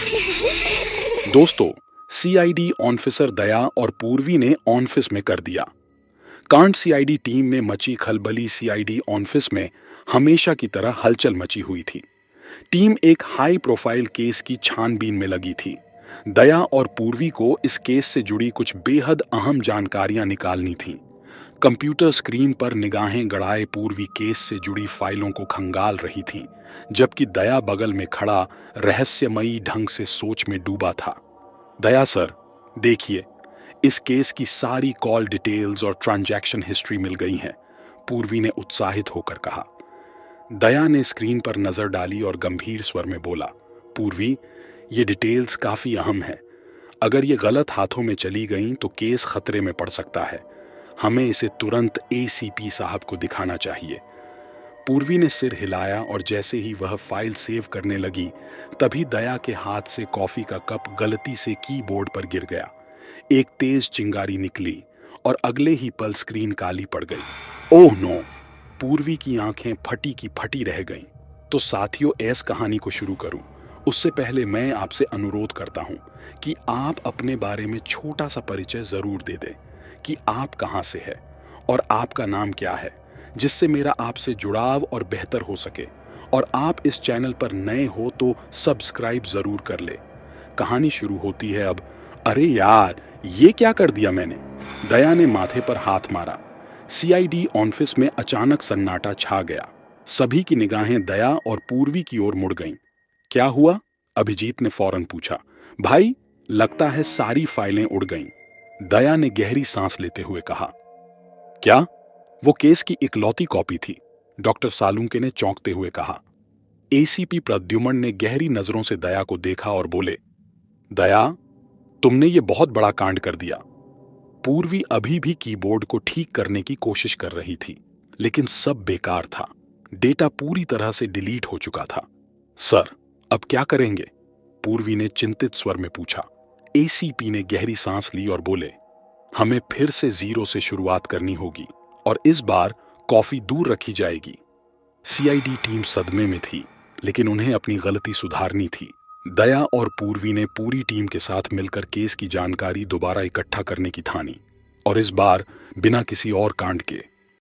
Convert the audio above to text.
दोस्तों, CID officer दया और पूर्वी ने ऑफिस में कर दिया कांड। सीआईडी टीम में मची खलबली। सीआईडी ऑफिस में हमेशा की तरह हलचल मची हुई थी। टीम एक हाई प्रोफाइल केस की छानबीन में लगी थी। दया और पूर्वी को इस केस से जुड़ी कुछ बेहद अहम जानकारियां निकालनी थीं। कंप्यूटर स्क्रीन पर निगाहें गड़ाए पूर्वी केस से जुड़ी फाइलों को खंगाल रही थी, जबकि दया बगल में खड़ा रहस्यमयी ढंग से सोच में डूबा था। दया सर, देखिए, इस केस की सारी कॉल डिटेल्स और ट्रांजैक्शन हिस्ट्री मिल गई है, पूर्वी ने उत्साहित होकर कहा। दया ने स्क्रीन पर नजर डाली और गंभीर स्वर में बोला, पूर्वी, ये डिटेल्स काफी अहम है। अगर ये गलत हाथों में चली गईं तो केस खतरे में पड़ सकता है। हमें इसे तुरंत एसीपी साहब को दिखाना चाहिए। पूर्वी ने सिर हिलाया और जैसे ही वह फाइल सेव करने लगी, तभी दया के हाथ से कॉफी का कप गलती से कीबोर्ड पर गिर गया। एक तेज चिंगारी निकली और अगले ही पल स्क्रीन काली पड़ गई। Oh no! पूर्वी की आंखें फटी की फटी रह गईं। तो साथियों, ऐस कहानी को शुरू करूं उससे पहले मैं आपसे अनुरोध करता हूं कि आप अपने बारे में छोटा सा परिचय जरूर दे दें कि आप कहां से है और आपका नाम क्या है, जिससे मेरा आपसे जुड़ाव और बेहतर हो सके। और आप इस चैनल पर नए हो तो सब्सक्राइब जरूर कर ले। कहानी शुरू होती है अब। अरे यार, ये क्या कर दिया मैंने! दया ने माथे पर हाथ मारा। सीआईडी ऑफिस में अचानक सन्नाटा छा गया। सभी की निगाहें दया और पूर्वी की ओर मुड़ गईं। क्या हुआ? अभिजीत ने फौरन पूछा। भाई, लगता है सारी फाइलें उड़ गईं। दया ने गहरी सांस लेते हुए कहा। क्या? वो केस की इकलौती कॉपी थी, डॉक्टर सालुंके ने चौंकते हुए कहा। एसीपी प्रद्युमन ने गहरी नजरों से दया को देखा और बोले, दया, तुमने ये बहुत बड़ा कांड कर दिया। पूर्वी अभी भी कीबोर्ड को ठीक करने की कोशिश कर रही थी, लेकिन सब बेकार था। डेटा पूरी तरह से डिलीट हो चुका था। सर, अब क्या करेंगे? पूर्वी ने चिंतित स्वर में पूछा। एसीपी ने गहरी सांस ली और बोले, हमें फिर से जीरो से शुरुआत करनी होगी और इस बार कॉफी दूर रखी जाएगी। सीआईडी टीम सदमे में थी, लेकिन उन्हें अपनी गलती सुधारनी थी। दया और पूर्वी ने पूरी टीम के साथ मिलकर केस की जानकारी दोबारा इकट्ठा करने की ठानी, और इस बार बिना किसी और कांड के।